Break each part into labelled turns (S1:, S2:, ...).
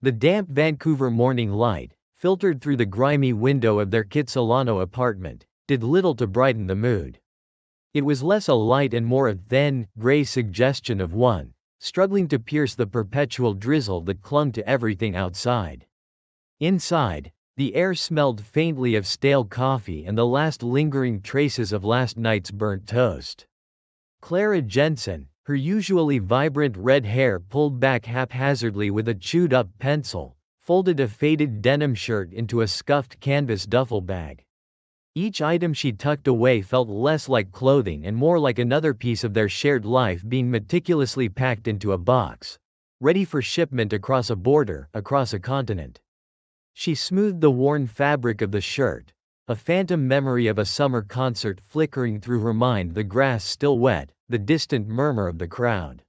S1: The damp Vancouver morning light, filtered through the grimy window of their Kitsilano apartment, did little to brighten the mood. It was less a light and more a thin, gray suggestion of one struggling to pierce the perpetual drizzle that clung to everything outside. Inside, the air smelled faintly of stale coffee and the last lingering traces of last night's burnt toast. Clara Jensen, her usually vibrant red hair pulled back haphazardly with a chewed-up pencil, folded a faded denim shirt into a scuffed canvas duffel bag. Each item she tucked away felt less like clothing and more like another piece of their shared life being meticulously packed into a box, ready for shipment across a border, across a continent. She smoothed the worn fabric of the shirt, a phantom memory of a summer concert flickering through her mind, the grass still wet, the distant murmur of the crowd.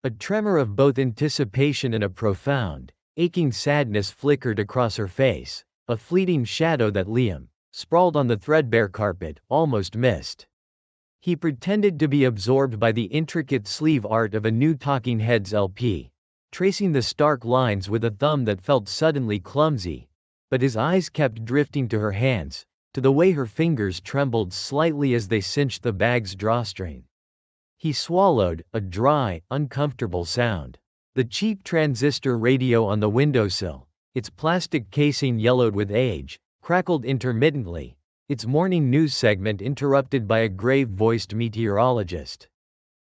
S1: A tremor of both anticipation and a profound, aching sadness flickered across her face, a fleeting shadow that Liam, sprawled on the threadbare carpet, almost missed. He pretended to be absorbed by the intricate sleeve art of a new Talking Heads LP, tracing the stark lines with a thumb that felt suddenly clumsy, but his eyes kept drifting to her hands, to the way her fingers trembled slightly as they cinched the bag's drawstring. He swallowed, a dry, uncomfortable sound. The cheap transistor radio on the windowsill, its plastic casing yellowed with age, crackled intermittently, its morning news segment interrupted by a grave-voiced meteorologist.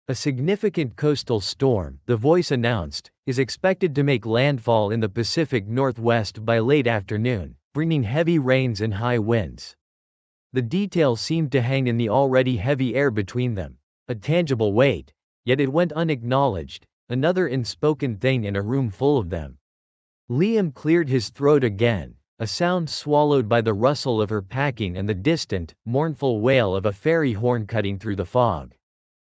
S1: A significant coastal storm, the voice announced, is expected to make landfall in the Pacific Northwest by late afternoon, bringing heavy rains and high winds. The detail seemed to hang in the already heavy air between them, a tangible weight, yet it went unacknowledged, another unspoken thing in a room full of them. Liam cleared his throat again, a sound swallowed by the rustle of her packing and the distant, mournful wail of a ferry horn cutting through the fog.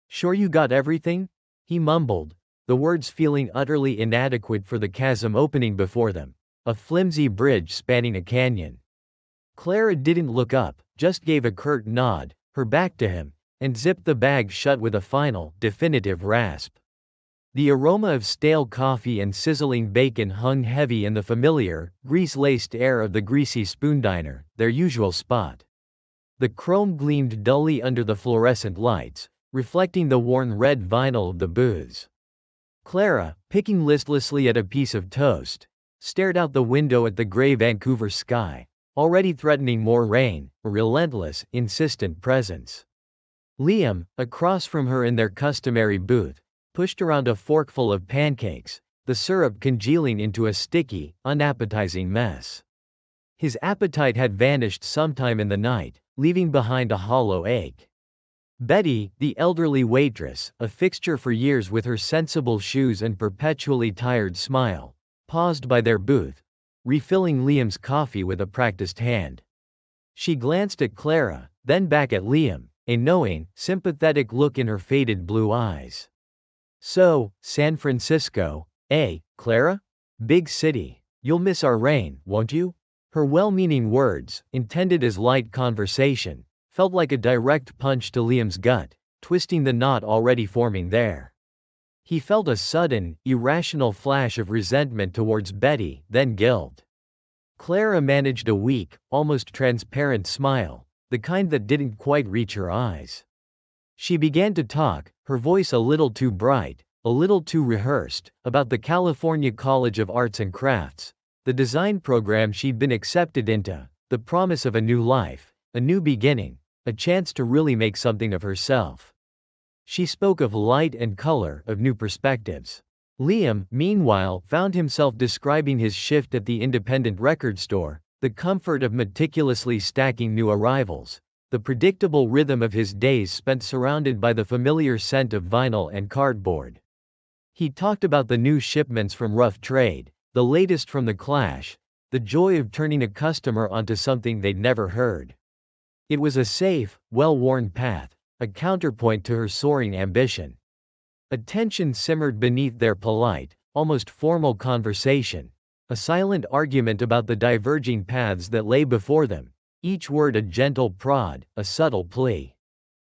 S1: "Sure you got everything?" he mumbled, the words feeling utterly inadequate for the chasm opening before them, a flimsy bridge spanning a canyon. Clara didn't look up, just gave a curt nod, her back to him, and zipped the bag shut with a final, definitive rasp. The aroma of stale coffee and sizzling bacon hung heavy in the familiar, grease-laced air of the greasy spoon diner, their usual spot. The chrome gleamed dully under the fluorescent lights, reflecting the worn red vinyl of the booths. Clara, picking listlessly at a piece of toast, stared out the window at the gray Vancouver sky, already threatening more rain, a relentless, insistent presence. Liam, across from her in their customary booth, pushed around a forkful of pancakes, the syrup congealing into a sticky, unappetizing mess. His appetite had vanished sometime in the night, leaving behind a hollow ache. Betty, the elderly waitress, a fixture for years with her sensible shoes and perpetually tired smile, paused by their booth, refilling Liam's coffee with a practiced hand. She glanced at Clara, then back at Liam, a knowing, sympathetic look in her faded blue eyes. "So, San Francisco, eh, Clara? Big city. You'll miss our rain, won't you?" Her well-meaning words, intended as light conversation, felt like a direct punch to Liam's gut, twisting the knot already forming there. He felt a sudden, irrational flash of resentment towards Betty, then guilt. Clara managed a weak, almost transparent smile, the kind that didn't quite reach her eyes. She began to talk, her voice a little too bright, a little too rehearsed, about the California College of Arts and Crafts, the design program she'd been accepted into, the promise of a new life, a new beginning, a chance to really make something of herself. She spoke of light and color, of new perspectives. Liam, meanwhile, found himself describing his shift at the independent record store, the comfort of meticulously stacking new arrivals, the predictable rhythm of his days spent surrounded by the familiar scent of vinyl and cardboard. He talked about the new shipments from Rough Trade, the latest from The Clash, the joy of turning a customer onto something they'd never heard. It was a safe, well-worn path, a counterpoint to her soaring ambition. A tension simmered beneath their polite, almost formal conversation, a silent argument about the diverging paths that lay before them, each word a gentle prod, a subtle plea.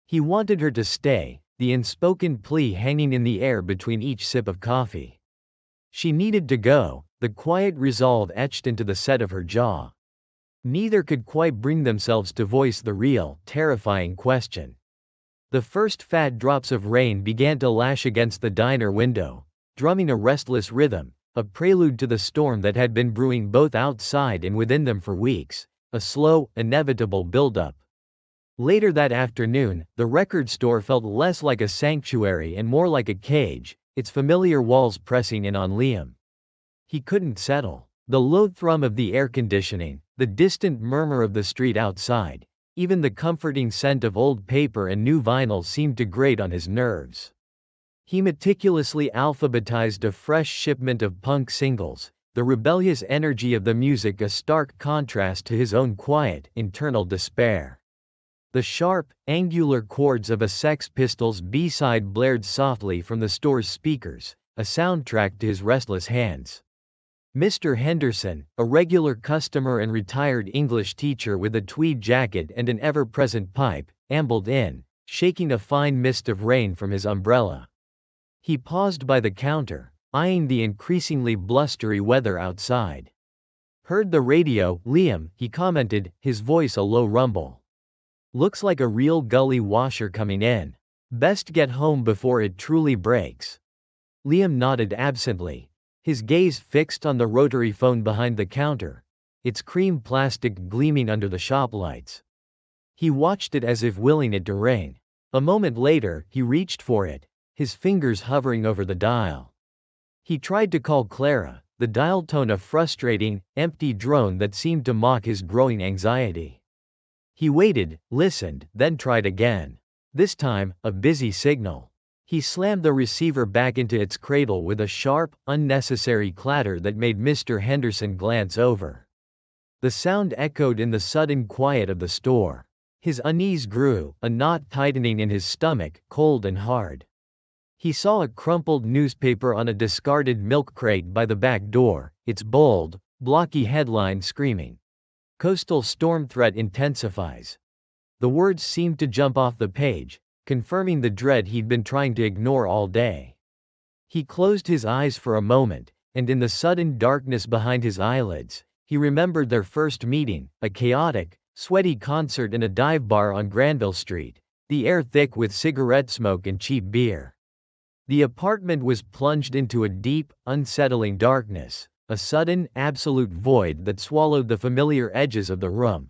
S1: He wanted her to stay, the unspoken plea hanging in the air between each sip of coffee. She needed to go, the quiet resolve etched into the set of her jaw. Neither could quite bring themselves to voice the real, terrifying question. The first fat drops of rain began to lash against the diner window, drumming a restless rhythm, a prelude to the storm that had been brewing both outside and within them for weeks, a slow, inevitable buildup. Later that afternoon, the record store felt less like a sanctuary and more like a cage, its familiar walls pressing in on Liam. He couldn't settle. The low thrum of the air conditioning, the distant murmur of the street outside, even the comforting scent of old paper and new vinyl seemed to grate on his nerves. He meticulously alphabetized a fresh shipment of punk singles, the rebellious energy of the music a stark contrast to his own quiet, internal despair. The sharp, angular chords of a Sex Pistols B-side blared softly from the store's speakers, a soundtrack to his restless hands. Mr. Henderson, a regular customer and retired English teacher with a tweed jacket and an ever-present pipe, ambled in, shaking a fine mist of rain from his umbrella. He paused by the counter, eyeing the increasingly blustery weather outside. "Heard the radio, Liam," he commented, his voice a low rumble. "Looks like a real gully washer coming in. Best get home before it truly breaks." Liam nodded absently, his gaze fixed on the rotary phone behind the counter, its cream plastic gleaming under the shop lights. He watched it as if willing it to ring. A moment later, he reached for it, his fingers hovering over the dial. He tried to call Clara, the dial tone a frustrating, empty drone that seemed to mock his growing anxiety. He waited, listened, then tried again. This time, a busy signal. He slammed the receiver back into its cradle with a sharp, unnecessary clatter that made Mr. Henderson glance over. The sound echoed in the sudden quiet of the store. His unease grew, a knot tightening in his stomach, cold and hard. He saw a crumpled newspaper on a discarded milk crate by the back door, its bold, blocky headline screaming, "Coastal storm threat intensifies." The words seemed to jump off the page, confirming the dread he'd been trying to ignore all day. He closed his eyes for a moment, and in the sudden darkness behind his eyelids, he remembered their first meeting, a chaotic, sweaty concert in a dive bar on Granville Street, the air thick with cigarette smoke and cheap beer. The apartment was plunged into a deep, unsettling darkness, a sudden, absolute void that swallowed the familiar edges of the room.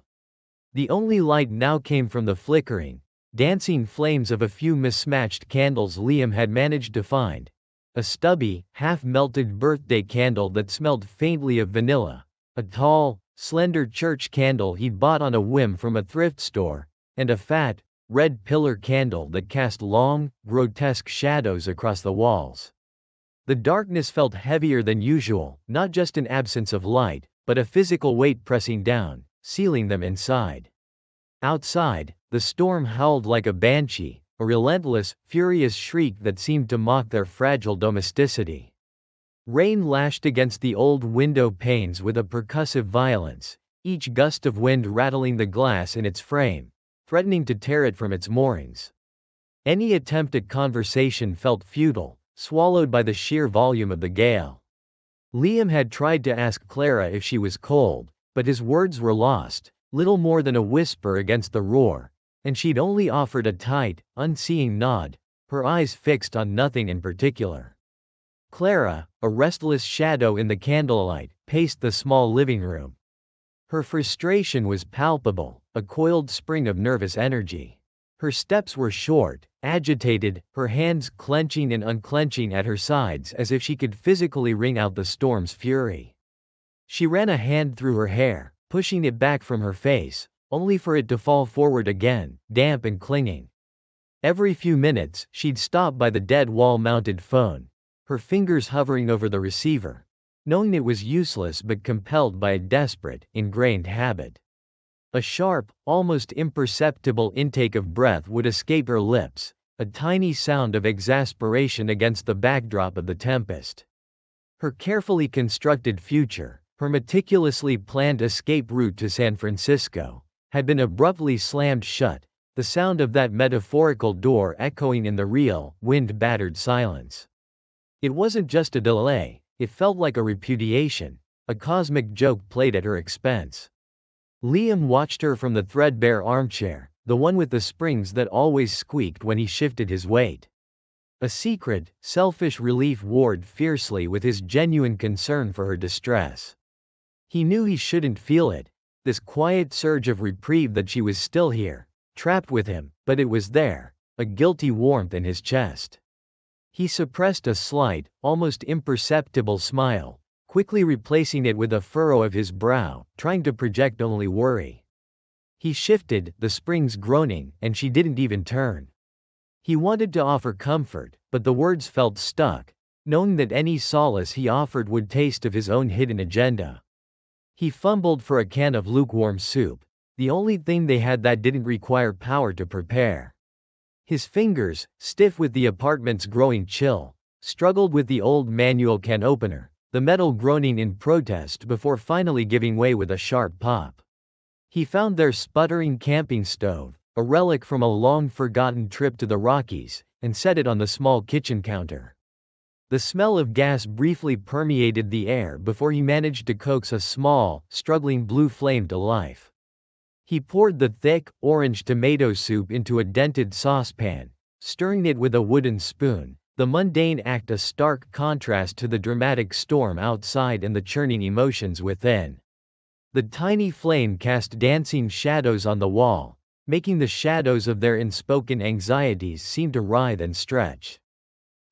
S1: The only light now came from the flickering, dancing flames of a few mismatched candles Liam had managed to find. A stubby, half-melted birthday candle that smelled faintly of vanilla, a tall, slender church candle he'd bought on a whim from a thrift store, and a fat, red pillar candle that cast long, grotesque shadows across the walls. The darkness felt heavier than usual, not just an absence of light, but a physical weight pressing down, sealing them inside. Outside, the storm howled like a banshee, a relentless, furious shriek that seemed to mock their fragile domesticity. Rain lashed against the old window panes with a percussive violence, each gust of wind rattling the glass in its frame, threatening to tear it from its moorings. Any attempt at conversation felt futile, swallowed by the sheer volume of the gale. Liam had tried to ask Clara if she was cold, but his words were lost, little more than a whisper against the roar, and she'd only offered a tight, unseeing nod, her eyes fixed on nothing in particular. Clara, a restless shadow in the candlelight, paced the small living room. Her frustration was palpable, a coiled spring of nervous energy. Her steps were short, agitated, her hands clenching and unclenching at her sides as if she could physically wring out the storm's fury. She ran a hand through her hair, pushing it back from her face, only for it to fall forward again, damp and clinging. Every few minutes, she'd stop by the dead wall-mounted phone, her fingers hovering over the receiver, knowing it was useless but compelled by a desperate, ingrained habit. A sharp, almost imperceptible intake of breath would escape her lips, a tiny sound of exasperation against the backdrop of the tempest. Her carefully constructed future, her meticulously planned escape route to San Francisco, had been abruptly slammed shut, the sound of that metaphorical door echoing in the real, wind-battered silence. It wasn't just a delay, It felt like a repudiation, a cosmic joke played at her expense. Liam watched her from the threadbare armchair, the one with the springs that always squeaked when he shifted his weight. A secret, selfish relief warred fiercely with his genuine concern for her distress. He knew he shouldn't feel it, this quiet surge of reprieve that she was still here, trapped with him, but it was there, a guilty warmth in his chest. He suppressed a slight, almost imperceptible smile, quickly replacing it with a furrow of his brow, trying to project only worry. He shifted, the springs groaning, and she didn't even turn. He wanted to offer comfort, but the words felt stuck, knowing that any solace he offered would taste of his own hidden agenda. He fumbled for a can of lukewarm soup, the only thing they had that didn't require power to prepare. His fingers, stiff with the apartment's growing chill, struggled with the old manual can opener, the metal groaning in protest before finally giving way with a sharp pop. He found their sputtering camping stove, a relic from a long-forgotten trip to the Rockies, and set it on the small kitchen counter. The smell of gas briefly permeated the air before he managed to coax a small, struggling blue flame to life. He poured the thick, orange tomato soup into a dented saucepan, stirring it with a wooden spoon, the mundane act a stark contrast to the dramatic storm outside and the churning emotions within. The tiny flame cast dancing shadows on the wall, making the shadows of their unspoken anxieties seem to writhe and stretch.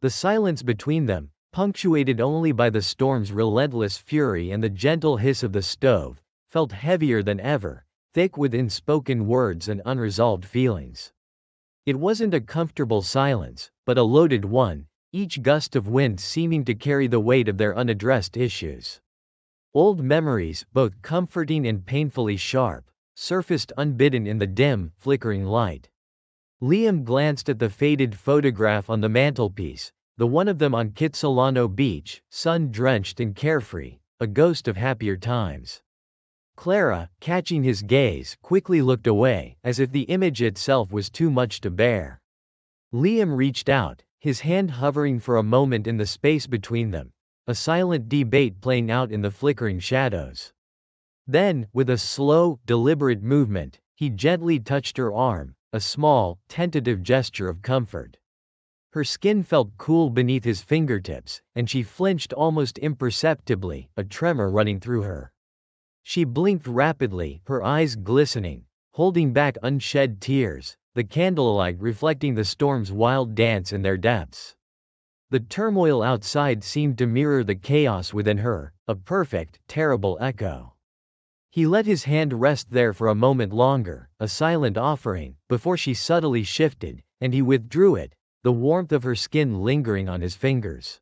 S1: The silence between them, punctuated only by the storm's relentless fury and the gentle hiss of the stove, felt heavier than ever, thick with unspoken words and unresolved feelings. It wasn't a comfortable silence, but a loaded one, each gust of wind seeming to carry the weight of their unaddressed issues. Old memories, both comforting and painfully sharp, surfaced unbidden in the dim, flickering light. Liam glanced at the faded photograph on the mantelpiece, the one of them on Kitsilano Beach, sun-drenched and carefree, a ghost of happier times. Clara, catching his gaze, quickly looked away, as if the image itself was too much to bear. Liam reached out, his hand hovering for a moment in the space between them, a silent debate playing out in the flickering shadows. Then, with a slow, deliberate movement, he gently touched her arm, a small, tentative gesture of comfort. Her skin felt cool beneath his fingertips, and she flinched almost imperceptibly, a tremor running through her. She blinked rapidly, her eyes glistening, holding back unshed tears, the candlelight reflecting the storm's wild dance in their depths. The turmoil outside seemed to mirror the chaos within her, a perfect, terrible echo. He let his hand rest there for a moment longer, a silent offering, before she subtly shifted, and he withdrew it, the warmth of her skin lingering on his fingers.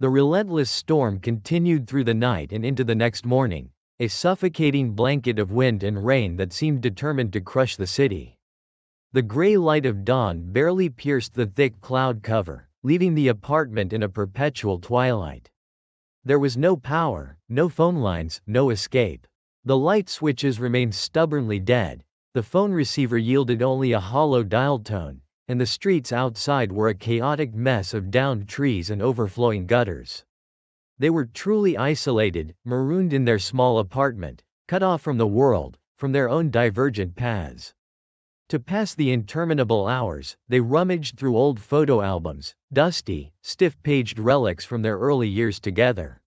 S1: The relentless storm continued through the night and into the next morning, a suffocating blanket of wind and rain that seemed determined to crush the city. The gray light of dawn barely pierced the thick cloud cover, leaving the apartment in a perpetual twilight. There was no power, no phone lines, no escape. The light switches remained stubbornly dead, the phone receiver yielded only a hollow dial tone, and the streets outside were a chaotic mess of downed trees and overflowing gutters. They were truly isolated, marooned in their small apartment, cut off from the world, from their own divergent paths. To pass the interminable hours, they rummaged through old photo albums, dusty, stiff-paged relics from their early years together.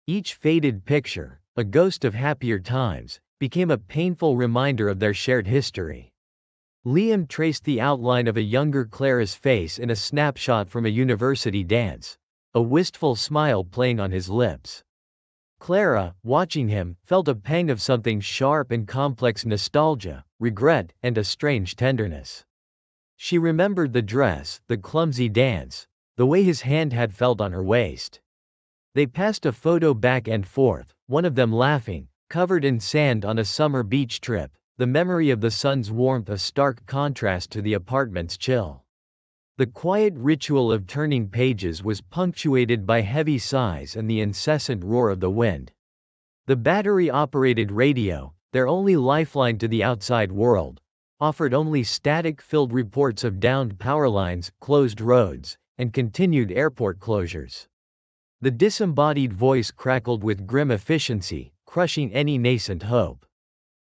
S1: Each faded picture, a ghost of happier times, became a painful reminder of their shared history. Liam traced the outline of a younger Clara's face in a snapshot from a university dance, a wistful smile playing on his lips. Clara, watching him, felt a pang of something sharp and complex: nostalgia, regret, and a strange tenderness. She remembered the dress, the clumsy dance, the way his hand had felt on her waist. They passed a photo back and forth, one of them laughing, covered in sand on a summer beach trip, the memory of the sun's warmth a stark contrast to the apartment's chill. The quiet ritual of turning pages was punctuated by heavy sighs and the incessant roar of the wind. The battery-operated radio, their only lifeline to the outside world, offered only static-filled reports of downed power lines, closed roads, and continued airport closures. The disembodied voice crackled with grim efficiency, crushing any nascent hope.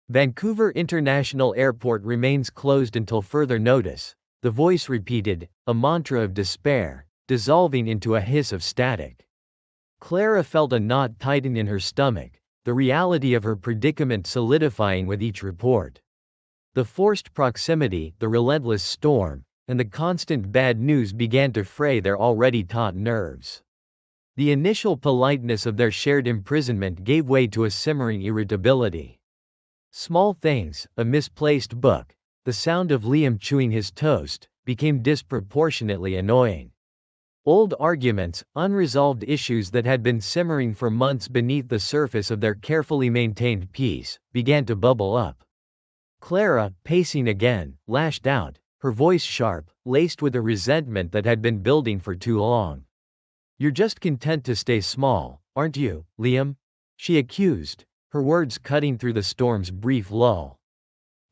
S1: Vancouver International Airport remains closed until further notice, the voice repeated, a mantra of despair, dissolving into a hiss of static. Clara felt a knot tighten in her stomach, the reality of her predicament solidifying with each report. The forced proximity, the relentless storm, and the constant bad news began to fray their already taut nerves. The initial politeness of their shared imprisonment gave way to a simmering irritability. Small things, a misplaced book, the sound of Liam chewing his toast, became disproportionately annoying. Old arguments, unresolved issues that had been simmering for months beneath the surface of their carefully maintained peace, began to bubble up. Clara, pacing again, lashed out, her voice sharp, laced with a resentment that had been building for too long. You're just content to stay small, aren't you, Liam? She accused, her words cutting through the storm's brief lull.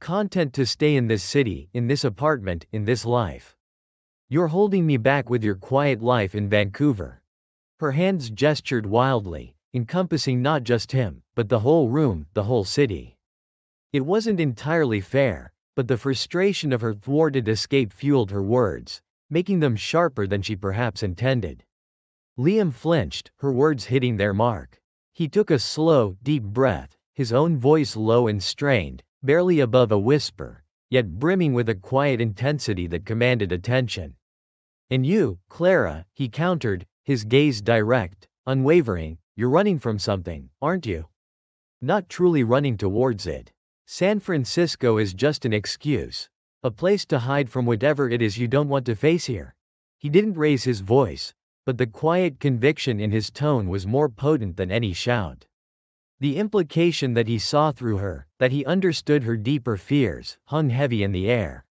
S1: Content to stay in this city, in this apartment, in this life. You're holding me back with your quiet life in Vancouver. Her hands gestured wildly, encompassing not just him, but the whole room, the whole city. It wasn't entirely fair, but the frustration of her thwarted escape fueled her words, making them sharper than she perhaps intended. Liam flinched, her words hitting their mark. He took a slow, deep breath, his own voice low and strained, barely above a whisper, yet brimming with a quiet intensity that commanded attention. And you, Clara, he countered, his gaze direct, unwavering, you're running from something, aren't you? Not truly running towards it. San Francisco is just an excuse. A place to hide from whatever it is you don't want to face here. He didn't raise his voice, but the quiet conviction in his tone was more potent than any shout. The implication that he saw through her, that he understood her deeper fears, hung heavy in the air.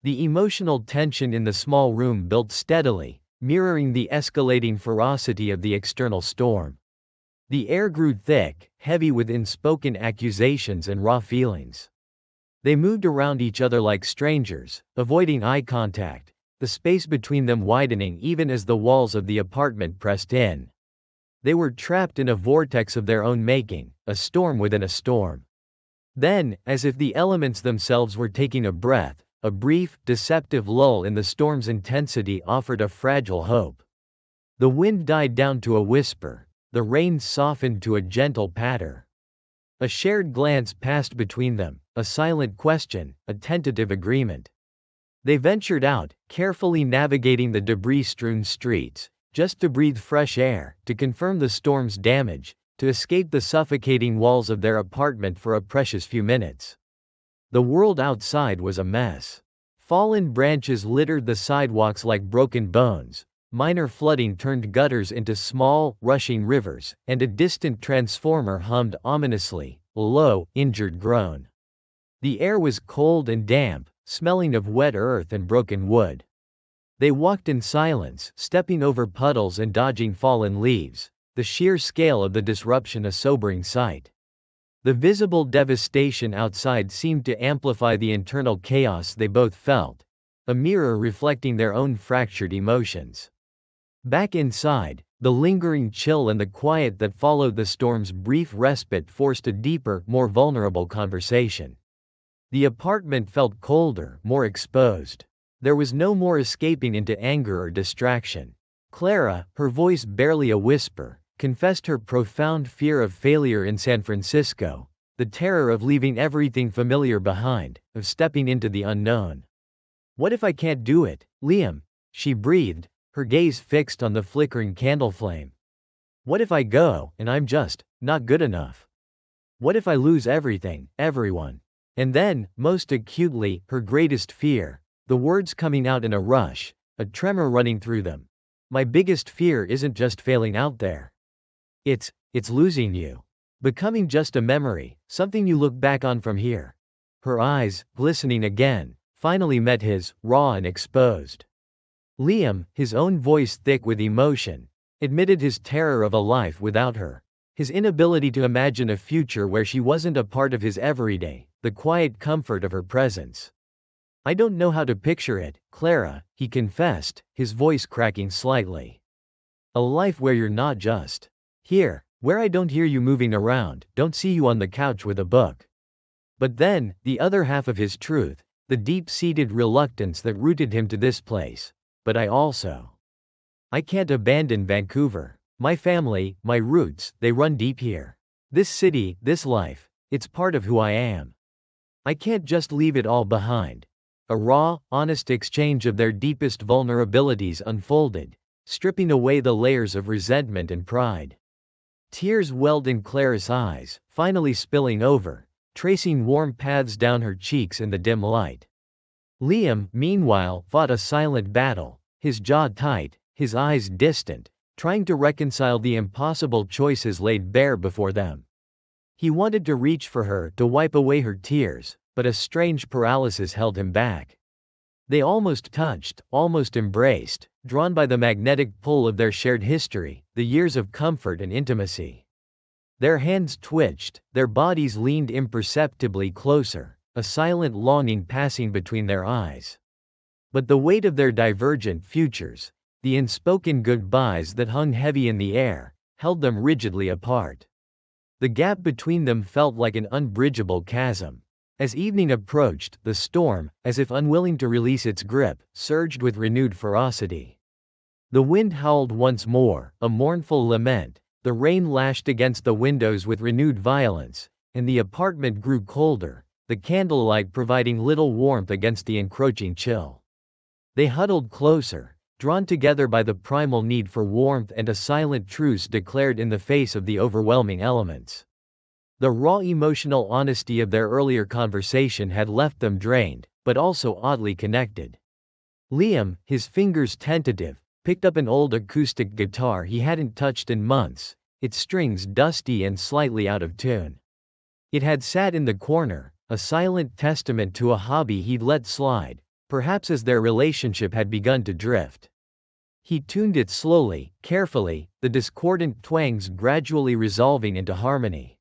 S1: The emotional tension in the small room built steadily, mirroring the escalating ferocity of the external storm. The air grew thick, heavy with unspoken accusations and raw feelings. They moved around each other like strangers, avoiding eye contact, the space between them widening even as the walls of the apartment pressed in. They were trapped in a vortex of their own making, a storm within a storm. Then, as if the elements themselves were taking a breath, a brief, deceptive lull in the storm's intensity offered a fragile hope. The wind died down to a whisper, the rain softened to a gentle patter. A shared glance passed between them, a silent question, a tentative agreement. They ventured out, carefully navigating the debris-strewn streets, just to breathe fresh air, to confirm the storm's damage, to escape the suffocating walls of their apartment for a precious few minutes. The world outside was a mess. Fallen branches littered the sidewalks like broken bones, minor flooding turned gutters into small, rushing rivers, and a distant transformer hummed ominously, a low, injured groan. The air was cold and damp, smelling of wet earth and broken wood. They walked in silence, stepping over puddles and dodging fallen leaves, the sheer scale of the disruption a sobering sight. The visible devastation outside seemed to amplify the internal chaos they both felt, a mirror reflecting their own fractured emotions. Back inside, the lingering chill and the quiet that followed the storm's brief respite forced a deeper, more vulnerable conversation. The apartment felt colder, more exposed. There was no more escaping into anger or distraction. Clara, her voice barely a whisper, confessed her profound fear of failure in San Francisco, the terror of leaving everything familiar behind, of stepping into the unknown. What if I can't do it, Liam? She breathed, her gaze fixed on the flickering candle flame. What if I go, and I'm just not good enough? What if I lose everything, everyone? And then, most acutely, her greatest fear, the words coming out in a rush, a tremor running through them. My biggest fear isn't just failing out there. It's losing you. Becoming just a memory, something you look back on from here. Her eyes, glistening again, finally met his, raw and exposed. Liam, his own voice thick with emotion, admitted his terror of a life without her, his inability to imagine a future where she wasn't a part of his everyday, the quiet comfort of her presence. I don't know how to picture it, Clara, he confessed, his voice cracking slightly. A life where you're not just here, where I don't hear you moving around, don't see you on the couch with a book. But then, the other half of his truth, the deep-seated reluctance that rooted him to this place. But I can't abandon Vancouver. My family, my roots, they run deep here. This city, this life, it's part of who I am. I can't just leave it all behind. A raw, honest exchange of their deepest vulnerabilities unfolded, stripping away the layers of resentment and pride. Tears welled in Clara's eyes, finally spilling over, tracing warm paths down her cheeks in the dim light. Liam, meanwhile, fought a silent battle, his jaw tight, his eyes distant, trying to reconcile the impossible choices laid bare before them. He wanted to reach for her, to wipe away her tears, but a strange paralysis held him back. They almost touched, almost embraced, drawn by the magnetic pull of their shared history, the years of comfort and intimacy. Their hands twitched, their bodies leaned imperceptibly closer, a silent longing passing between their eyes. But the weight of their divergent futures, the unspoken goodbyes that hung heavy in the air, held them rigidly apart. The gap between them felt like an unbridgeable chasm. As evening approached, the storm, as if unwilling to release its grip, surged with renewed ferocity. The wind howled once more, a mournful lament, the rain lashed against the windows with renewed violence, and the apartment grew colder, the candlelight providing little warmth against the encroaching chill. They huddled closer, drawn together by the primal need for warmth and a silent truce declared in the face of the overwhelming elements. The raw emotional honesty of their earlier conversation had left them drained, but also oddly connected. Liam, his fingers tentative, picked up an old acoustic guitar he hadn't touched in months, its strings dusty and slightly out of tune. It had sat in the corner, a silent testament to a hobby he'd let slide, perhaps as their relationship had begun to drift. He tuned it slowly, carefully, the discordant twangs gradually resolving into harmony.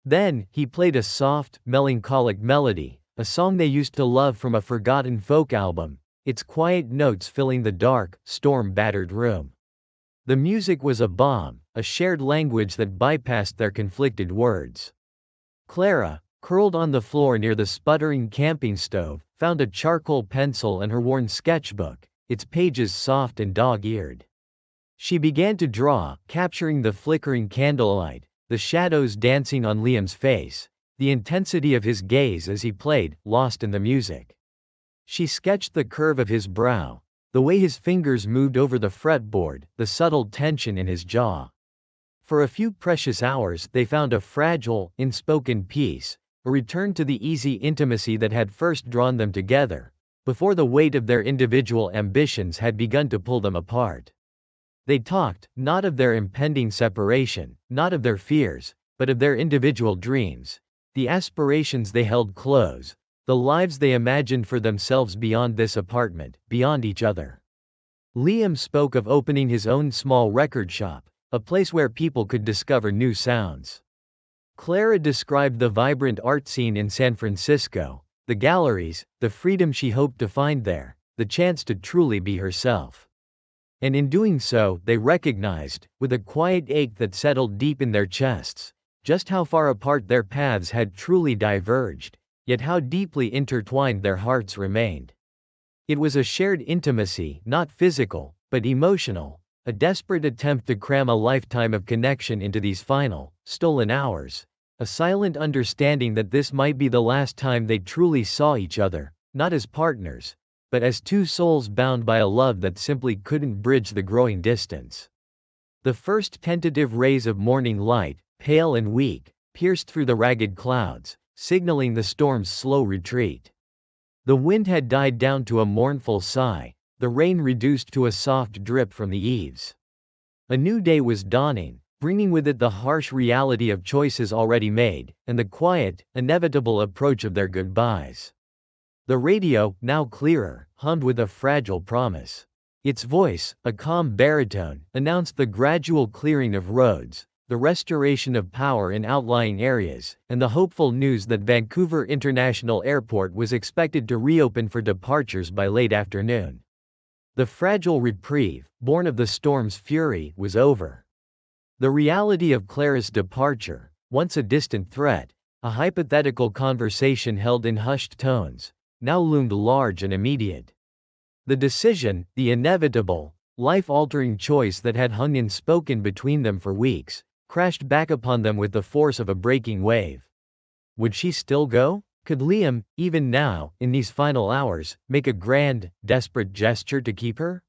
S1: Then, he played a soft, melancholic melody, a song they used to love from a forgotten folk album, its quiet notes filling the dark, storm-battered room. The music was a balm, a shared language that bypassed their conflicted words. Clara, curled on the floor near the sputtering camping stove, found a charcoal pencil and her worn sketchbook, its pages soft and dog-eared. She began to draw, capturing the flickering candlelight, the shadows dancing on Liam's face, the intensity of his gaze as he played, lost in the music. She sketched the curve of his brow, the way his fingers moved over the fretboard, the subtle tension in his jaw. For a few precious hours they found a fragile, unspoken peace, a return to the easy intimacy that had first drawn them together, before the weight of their individual ambitions had begun to pull them apart. They talked, not of their impending separation, not of their fears, but of their individual dreams, the aspirations they held close, the lives they imagined for themselves beyond this apartment, beyond each other. Liam spoke of opening his own small record shop, a place where people could discover new sounds. Clara described the vibrant art scene in San Francisco, the galleries, the freedom she hoped to find there, the chance to truly be herself. And in doing so, they recognized, with a quiet ache that settled deep in their chests, just how far apart their paths had truly diverged, yet how deeply intertwined their hearts remained. It was a shared intimacy, not physical, but emotional, a desperate attempt to cram a lifetime of connection into these final, stolen hours, a silent understanding that this might be the last time they truly saw each other, not as partners, but as two souls bound by a love that simply couldn't bridge the growing distance. The first tentative rays of morning light, pale and weak, pierced through the ragged clouds, signaling the storm's slow retreat. The wind had died down to a mournful sigh, the rain reduced to a soft drip from the eaves. A new day was dawning, bringing with it the harsh reality of choices already made, and the quiet, inevitable approach of their goodbyes. The radio, now clearer, hummed with a fragile promise. Its voice, a calm baritone, announced the gradual clearing of roads, the restoration of power in outlying areas, and the hopeful news that Vancouver International Airport was expected to reopen for departures by late afternoon. The fragile reprieve, born of the storm's fury, was over. The reality of Clara's departure, once a distant threat, a hypothetical conversation held in hushed tones, now loomed large and immediate. The decision, the inevitable, life-altering choice that had hung unspoken between them for weeks, crashed back upon them with the force of a breaking wave. Would she still go? Could Liam, even now, in these final hours, make a grand, desperate gesture to keep her?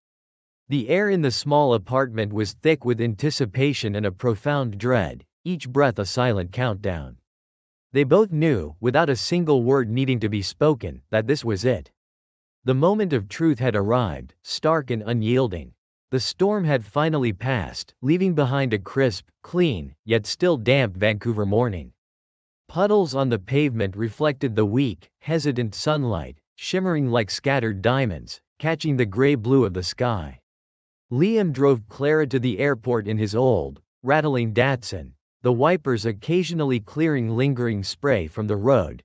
S1: The air in the small apartment was thick with anticipation and a profound dread, each breath a silent countdown. They both knew, without a single word needing to be spoken, that this was it. The moment of truth had arrived, stark and unyielding. The storm had finally passed, leaving behind a crisp, clean, yet still damp Vancouver morning. Puddles on the pavement reflected the weak, hesitant sunlight, shimmering like scattered diamonds, catching the gray-blue of the sky. Liam drove Clara to the airport in his old, rattling Datsun, the wipers occasionally clearing lingering spray from the road,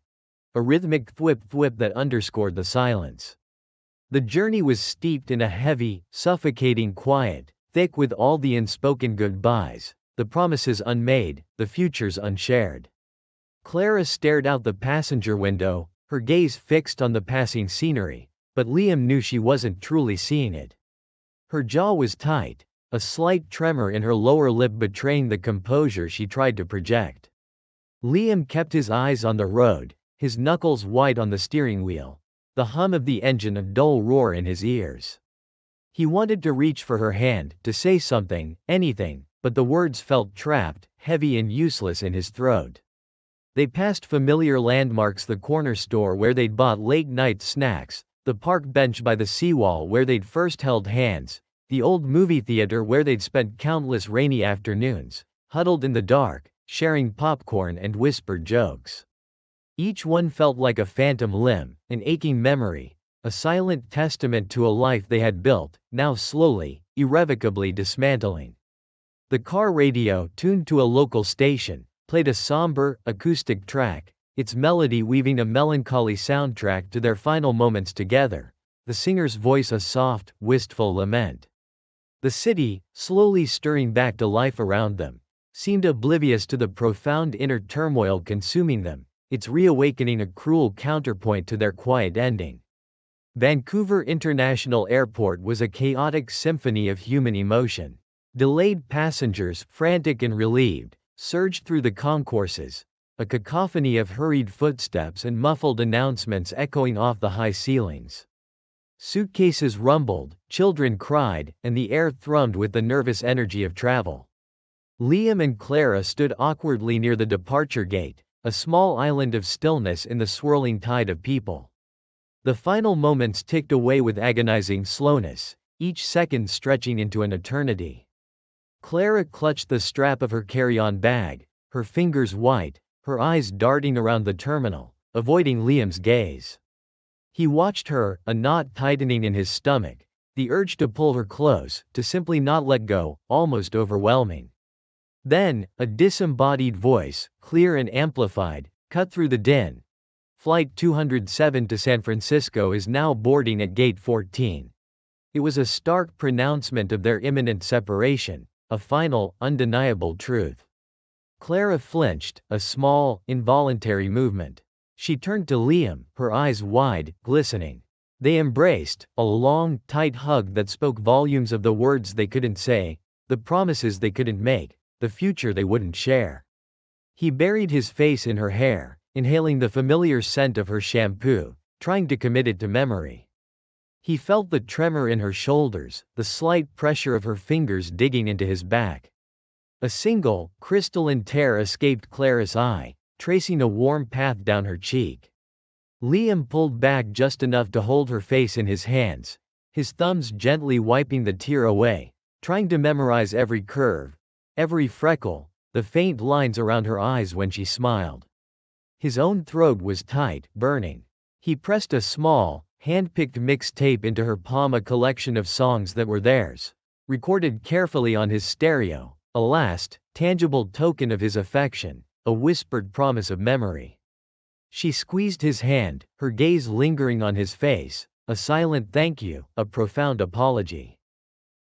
S1: a rhythmic thwip-thwip that underscored the silence. The journey was steeped in a heavy, suffocating quiet, thick with all the unspoken goodbyes, the promises unmade, the futures unshared. Clara stared out the passenger window, her gaze fixed on the passing scenery, but Liam knew she wasn't truly seeing it. Her jaw was tight, a slight tremor in her lower lip betraying the composure she tried to project. Liam kept his eyes on the road, his knuckles white on the steering wheel, the hum of the engine a dull roar in his ears. He wanted to reach for her hand, to say something, anything, but the words felt trapped, heavy and useless in his throat. They passed familiar landmarks, the corner store where they'd bought late-night snacks, the park bench by the seawall where they'd first held hands, the old movie theater where they'd spent countless rainy afternoons, huddled in the dark, sharing popcorn and whispered jokes. Each one felt like a phantom limb, an aching memory, a silent testament to a life they had built, now slowly, irrevocably dismantling. The car radio, tuned to a local station, played a somber, acoustic track, its melody weaving a melancholy soundtrack to their final moments together, the singer's voice a soft, wistful lament. The city, slowly stirring back to life around them, seemed oblivious to the profound inner turmoil consuming them, its reawakening a cruel counterpoint to their quiet ending. Vancouver International Airport was a chaotic symphony of human emotion. Delayed passengers, frantic and relieved, surged through the concourses, a cacophony of hurried footsteps and muffled announcements echoing off the high ceilings. Suitcases rumbled, children cried, and the air thrummed with the nervous energy of travel. Liam and Clara stood awkwardly near the departure gate, a small island of stillness in the swirling tide of people. The final moments ticked away with agonizing slowness, each second stretching into an eternity. Clara clutched the strap of her carry-on bag, her fingers white, her eyes darting around the terminal, avoiding Liam's gaze. He watched her, a knot tightening in his stomach, the urge to pull her close, to simply not let go, almost overwhelming. Then, a disembodied voice, clear and amplified, cut through the din. Flight 207 to San Francisco is now boarding at Gate 14. It was a stark pronouncement of their imminent separation, a final, undeniable truth. Clara flinched, a small, involuntary movement. She turned to Liam, her eyes wide, glistening. They embraced, a long, tight hug that spoke volumes of the words they couldn't say, the promises they couldn't make, the future they wouldn't share. He buried his face in her hair, inhaling the familiar scent of her shampoo, trying to commit it to memory. He felt the tremor in her shoulders, the slight pressure of her fingers digging into his back. A single, crystalline tear escaped Clara's eye, tracing a warm path down her cheek. Liam pulled back just enough to hold her face in his hands, his thumbs gently wiping the tear away, trying to memorize every curve, every freckle, the faint lines around her eyes when she smiled. His own throat was tight, burning. He pressed a small, hand-picked mixtape into her palm, a collection of songs that were theirs, recorded carefully on his stereo, a last, tangible token of his affection, a whispered promise of memory. She squeezed his hand, her gaze lingering on his face, a silent thank you, a profound apology.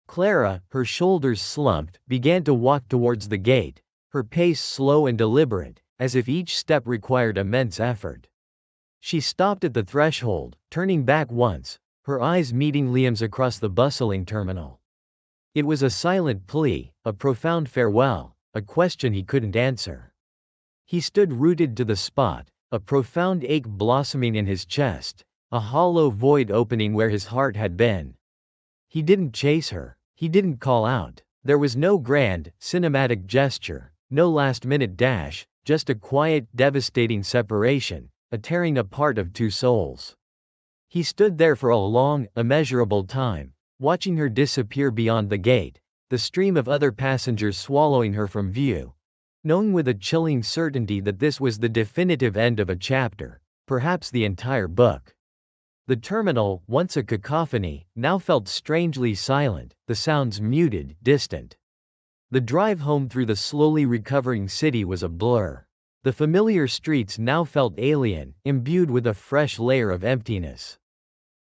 S1: Clara, her shoulders slumped, began to walk towards the gate, her pace slow and deliberate, as if each step required immense effort. She stopped at the threshold, turning back once, her eyes meeting Liam's across the bustling terminal. It was a silent plea, a profound farewell, a question he couldn't answer. He stood rooted to the spot, a profound ache blossoming in his chest, a hollow void opening where his heart had been. He didn't chase her. He didn't call out. There was no grand, cinematic gesture, no last-minute dash, just a quiet, devastating separation, a tearing apart of two souls. He stood there for a long, immeasurable time, watching her disappear beyond the gate, the stream of other passengers swallowing her from view, knowing with a chilling certainty that this was the definitive end of a chapter, perhaps the entire book. The terminal, once a cacophony, now felt strangely silent, the sounds muted, distant. The drive home through the slowly recovering city was a blur. The familiar streets now felt alien, imbued with a fresh layer of emptiness.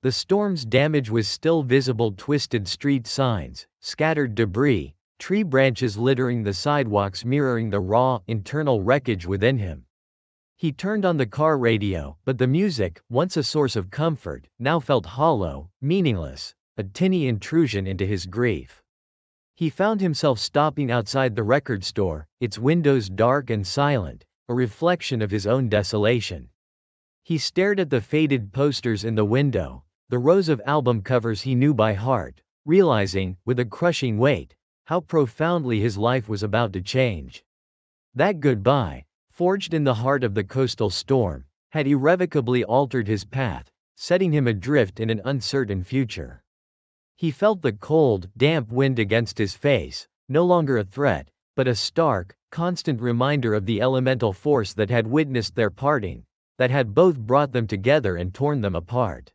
S1: The storm's damage was still visible: twisted street signs, scattered debris, tree branches littering the sidewalks mirroring the raw, internal wreckage within him. He turned on the car radio, but the music, once a source of comfort, now felt hollow, meaningless, a tinny intrusion into his grief. He found himself stopping outside the record store, its windows dark and silent, a reflection of his own desolation. He stared at the faded posters in the window, the rows of album covers he knew by heart, realizing, with a crushing weight, how profoundly his life was about to change. That goodbye, forged in the heart of the coastal storm, had irrevocably altered his path, setting him adrift in an uncertain future. He felt the cold, damp wind against his face, no longer a threat, but a stark, constant reminder of the elemental force that had witnessed their parting, that had both brought them together and torn them apart.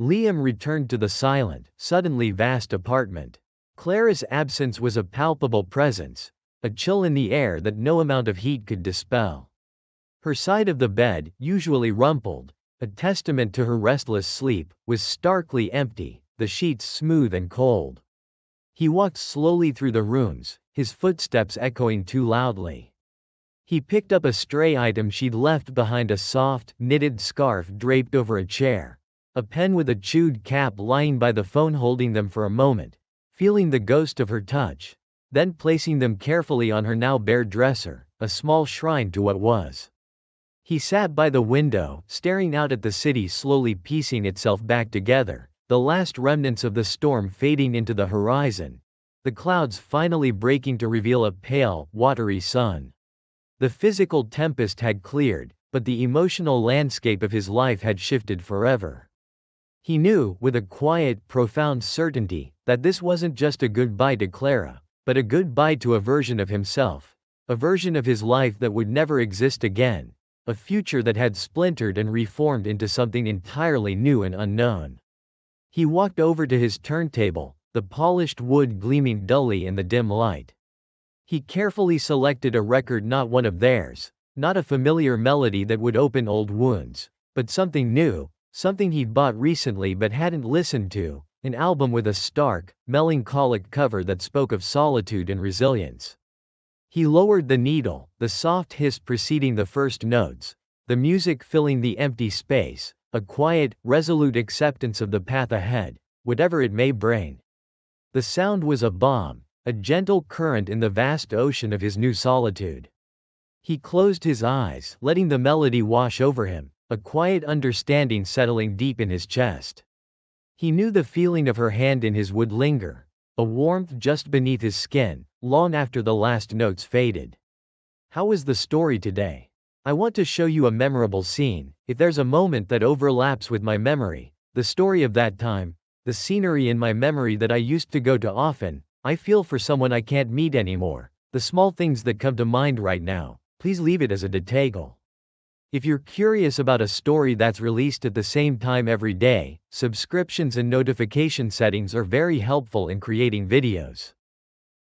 S1: Liam returned to the silent, suddenly vast apartment. Clara's absence was a palpable presence, a chill in the air that no amount of heat could dispel. Her side of the bed, usually rumpled, a testament to her restless sleep, was starkly empty, the sheets smooth and cold. He walked slowly through the rooms, his footsteps echoing too loudly. He picked up a stray item she'd left behind: a soft, knitted scarf draped over a chair, a pen with a chewed cap lying by the phone, holding them for a moment, feeling the ghost of her touch, then placing them carefully on her now bare dresser, a small shrine to what was. He sat by the window, staring out at the city slowly piecing itself back together, the last remnants of the storm fading into the horizon, the clouds finally breaking to reveal a pale, watery sun. The physical tempest had cleared, but the emotional landscape of his life had shifted forever. He knew, with a quiet, profound certainty, that this wasn't just a goodbye to Clara, but a goodbye to a version of himself, a version of his life that would never exist again, a future that had splintered and reformed into something entirely new and unknown. He walked over to his turntable, the polished wood gleaming dully in the dim light. He carefully selected a record, not one of theirs, not a familiar melody that would open old wounds, but something new, something he'd bought recently but hadn't listened to. An album with a stark, melancholic cover that spoke of solitude and resilience. He lowered the needle, the soft hiss preceding the first notes, the music filling the empty space, a quiet, resolute acceptance of the path ahead, whatever it may bring. The sound was a balm, a gentle current in the vast ocean of his new solitude. He closed his eyes, letting the melody wash over him, a quiet understanding settling deep in his chest. He knew the feeling of her hand in his would linger, a warmth just beneath his skin, long after the last notes faded. How was the story today? I want to show you a memorable scene. If there's a moment that overlaps with my memory, the story of that time, the scenery in my memory that I used to go to often, I feel for someone I can't meet anymore, the small things that come to mind right now, please leave it as a detail. If you're curious about a story that's released at the same time every day, subscriptions and notification settings are very helpful in creating videos.